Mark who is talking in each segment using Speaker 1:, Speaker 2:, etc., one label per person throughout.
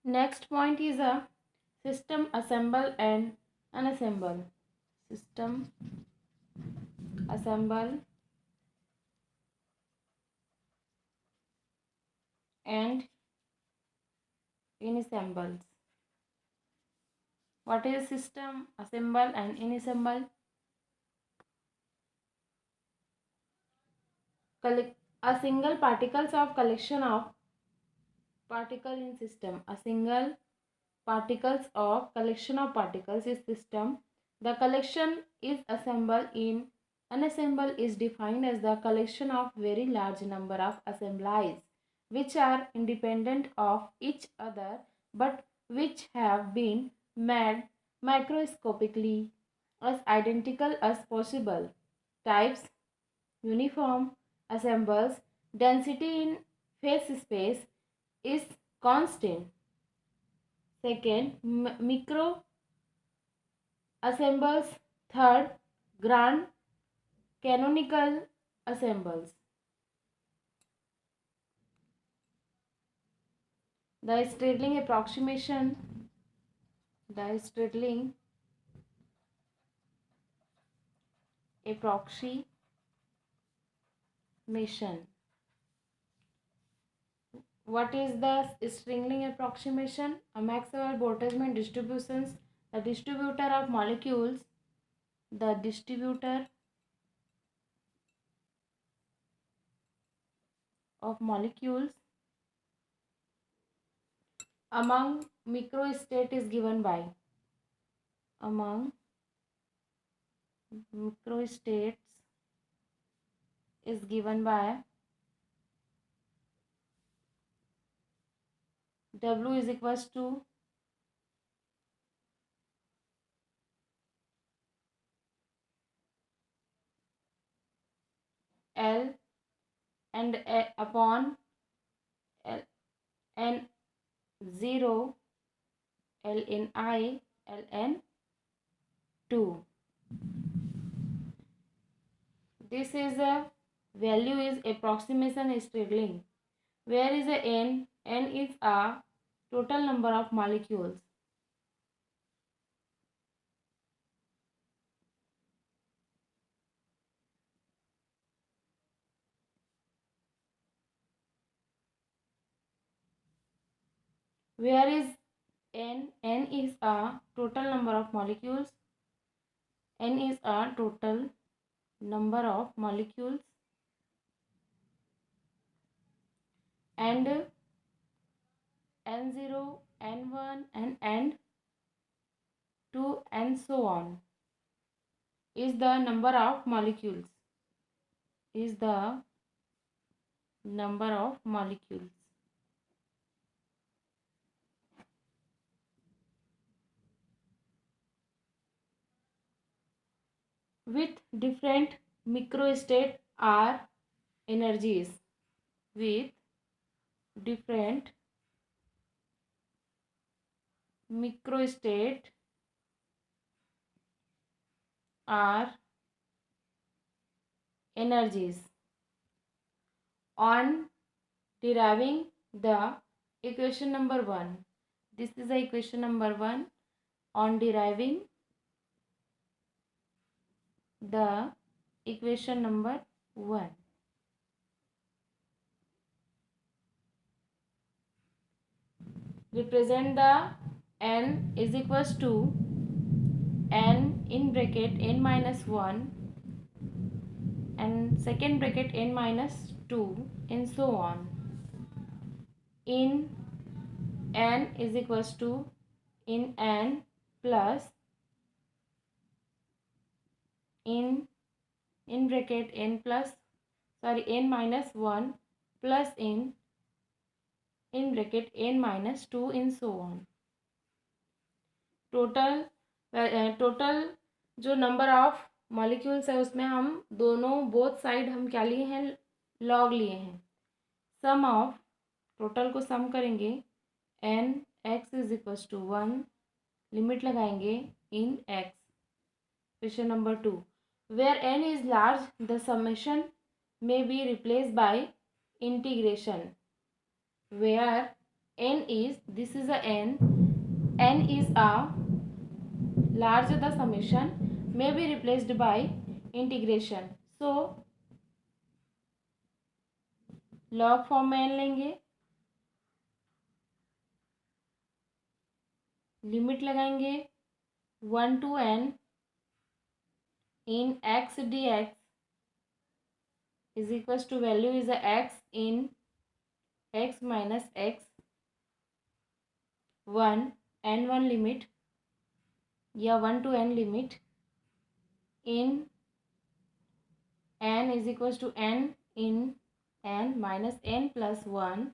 Speaker 1: Next point is a system assemble and unassemble. System assemble and unassembles. What is system assemble and unassemble? A single particles of collection of particle in system. A single particles of collection of particles is system. The collection is assembled in unassembled is defined as the collection of very large number of assemblies which are independent of each other but which have been made microscopically as identical as possible. Types: uniform assembles, density in phase space is constant. Second, micro assembles. Third, grand canonical assembles. The Stirling approximation. The Stirling approximation. What is the Stirling approximation? A Maxwell-Boltzmann distributions. The distributor of molecules. The distributor of molecules among microstate is given by among microstates is given by W is equals to L and upon L, N 0 L in I L N 2. This is a value is approximation Stirling. Where is a N? N is a total number of molecules. Where is N? N is a total number of molecules. N is a total number of molecules and N0, N1 and N2 and so on is the number of molecules is the number of molecules. With different microstate are energies. With different microstate are energies. On deriving the equation number 1. This is the equation number 1. On deriving the equation number 1. Represent the n is equals to n in bracket n minus 1 and second bracket n minus 2 and so on. In n is equals to in n plus in bracket n plus n minus 1 plus in bracket n minus 2 and so on. Total जो number of molecules है उसमें हम दोनों both side हम क्या लिए हैं, log लिए हैं. सम ऑफ टोटल को सम करेंगे n x is equals to 1, limit लगाएंगे in x. Question number 2. Where n is large the summation may be replaced by integration. Where n is, this is a n is a large, the summation may be replaced by integration. So log form में n लेंगे, limit लगाएंगे 1 to n in x dx is equals to value is a x in x minus x 1 n1 limit या 1 to n limit in n is equals to n in n minus n plus 1.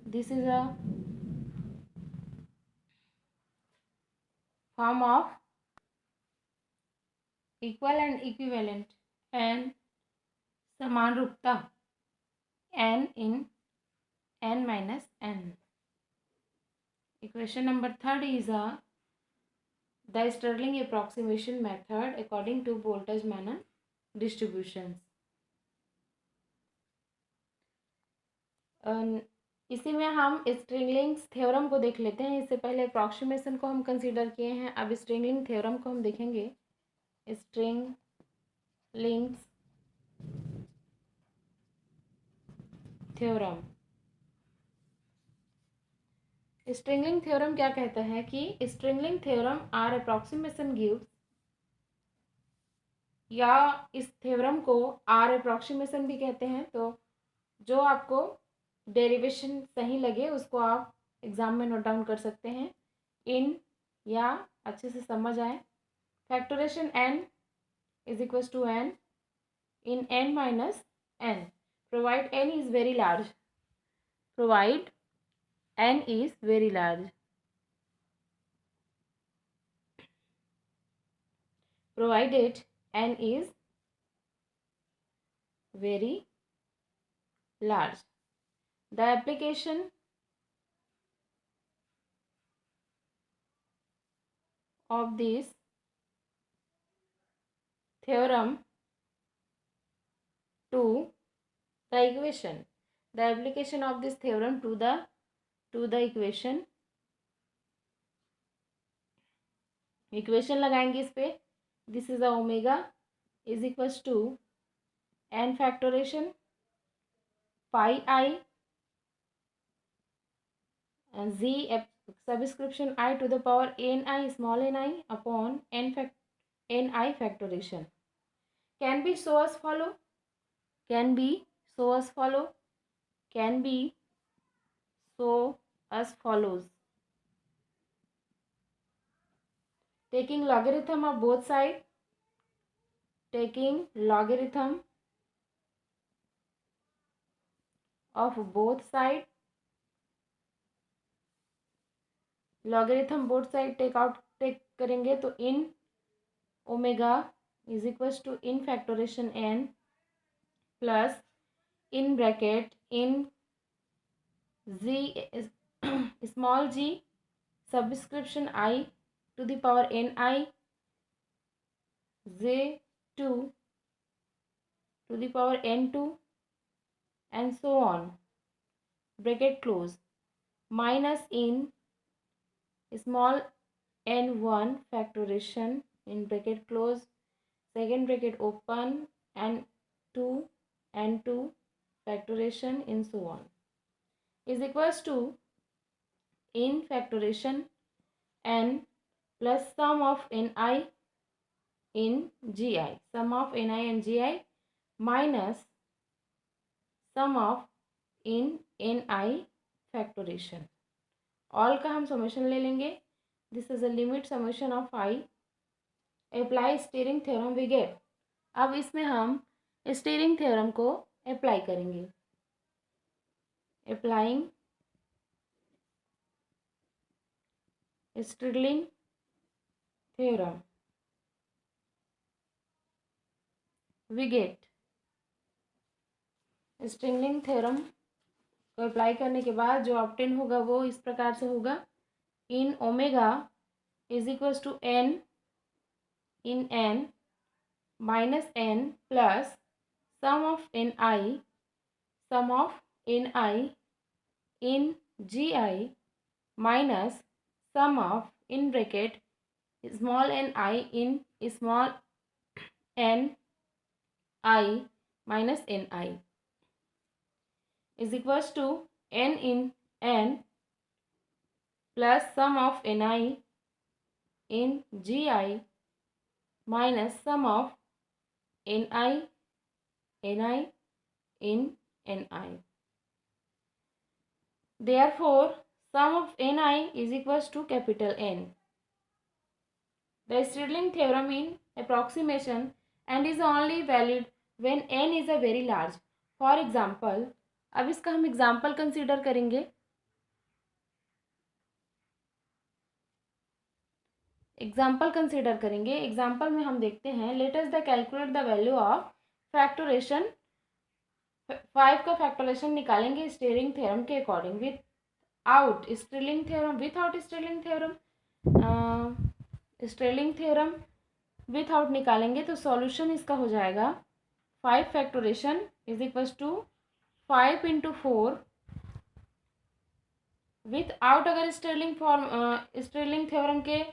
Speaker 1: This is a form of equal and equivalent and समान रूपता n in n minus n. Equation number 3 is the Stirling approximation method according to Boltzmann distributions. इसी में हम स्ट्रिंगलिंग theorem को देख लेते हैं. इससे पहले अप्रॉक्सीमेशन को हम कंसीडर किए हैं, अब स्ट्रिंगलिंग थ्योरम को हम देखेंगे. स्ट्रिंगलिंग थ्योरम, स्ट्रिंगलिंग थ्योरम क्या कहता है कि स्ट्रिंगलिंग थ्योरम आर अप्रॉक्सीमेशन गिव्स, या इस थ्योरम को आर अप्रॉक्सीमेशन भी कहते हैं. तो जो आपको डेरिवेशन सही लगे उसको आप एग्जाम में नोट डाउन कर सकते हैं इन, या अच्छे से समझ आए. Factorisation n is equals to n in n minus n, provide n is very large, provide n is very large, provided n is very large. The application of this theorem to the equation, the application of this theorem to the equation लगाएंगे इस पे. This is a omega is equals to n factoration pi I and z subscription I to the power ni small ni upon ni factoration. Can be so as follow, can be so as follow, can be so as follows. Taking logarithm of both sides, taking logarithm of both sides, logarithm both side take करेंगे तो in omega is equals to in factoration n plus in bracket in z small g subscription I to the power ni j2 to the power n2 and so on, bracket close, minus in small n1 factoration in bracket close, second bracket open, and 2 n2 factoration and so on is equals to in factoration n plus sum of ni in gi, sum of ni and gi minus sum of in ni factoration. All का हम summation ले लेंगे. This is a limit summation of I. Apply Stirling theorem we get. अब इसमें हम Stirling theorem को apply करेंगे. Applying Stirling theorem we get, Stirling theorem को अप्लाई करने के बाद जो ऑब्टेन होगा वो इस प्रकार से होगा. In omega is equals to n in n minus n plus sum of ni in gi minus sum of in bracket small n I in small n I minus n I is equals to n in n plus sum of ni in gi minus sum of ni in ni. Therefore, sum of ni is equals to capital N. The Stirling theorem in approximation and is only valid when n is a very large. For example, अब इसका हम example consider करेंगे. Example में हम देखते हैं, let us the calculate the value of factorization. 5 का factorization निकालेंगे स्टिरलिंग थ्योरम के according without Stirling theorem without निकालेंगे तो सॉल्यूशन इसका हो जाएगा 5 factorization is equal to 5 into 4 without. अगर स्टिरलिंग थ्योरम के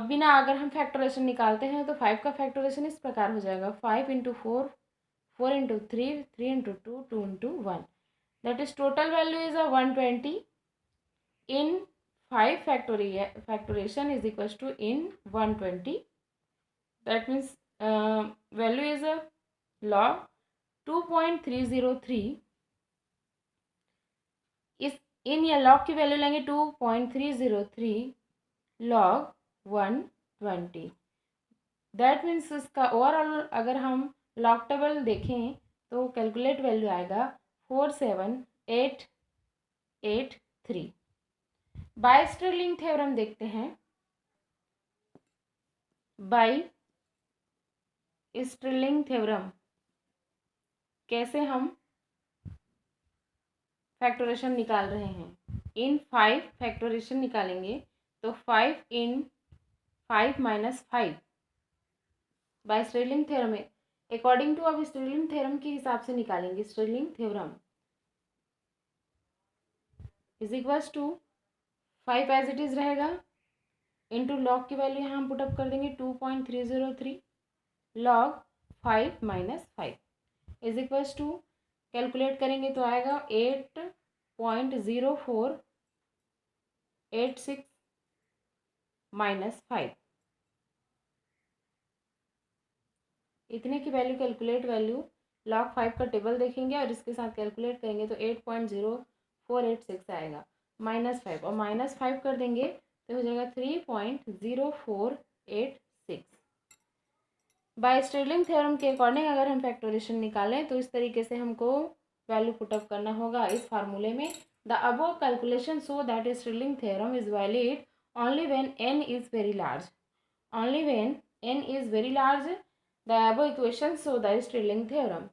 Speaker 1: बिना अगर हम फैक्टोरेशन निकालते हैं तो 5 का फैक्टोरेशन इस प्रकार हो जाएगा 5 into 4, 4 into 3, 3 into 2, 2 into 1. That is total value is 120 in 5 factoration is equals to in 120. That means value is a log 2.303. इस इन या log की वैल्यू लेंगे 2.303 log 120. दैट मीन्स इसका ओवरऑल अगर हम log टेबल देखें तो कैलकुलेट वैल्यू आएगा 47883. बाय स्टिरलिंग थ्योरम देखते हैं. बाय स्टिरलिंग थ्योरम कैसे हम फैक्टोरेशन निकाल रहे हैं. इन 5 फैक्टोरेशन निकालेंगे तो 5 in 5 minus 5 by Stirling theorem according to अब स्टिरलिंग थ्योरम के हिसाब से निकालेंगे. Stirling theorem is equals to 5 as it is रहेगा इंटू लॉग की वैल्यू यहाँ हम पुटअप कर देंगे 2.303 log 5 minus 5 is equals to calculate करेंगे तो आएगा 8.0486 माइनस 5. इतने की वैल्यू कैलकुलेट वैल्यू लॉग 5 का टेबल देखेंगे और इसके साथ कैलकुलेट करेंगे तो 8.0486 आएगा माइनस 5 और माइनस 5 कर देंगे तो हो जाएगा 3.0486. बाय स्टिरलिंग थ्योरम के अकॉर्डिंग अगर हम फैक्टोरेशन निकालें तो इस तरीके से हमको वैल्यू पुटअप करना होगा इस फार्मूले में. The above calculation so that sterling theorem is valid only when n is very large. Only when n is very large, the above equation show the Stirling theorem.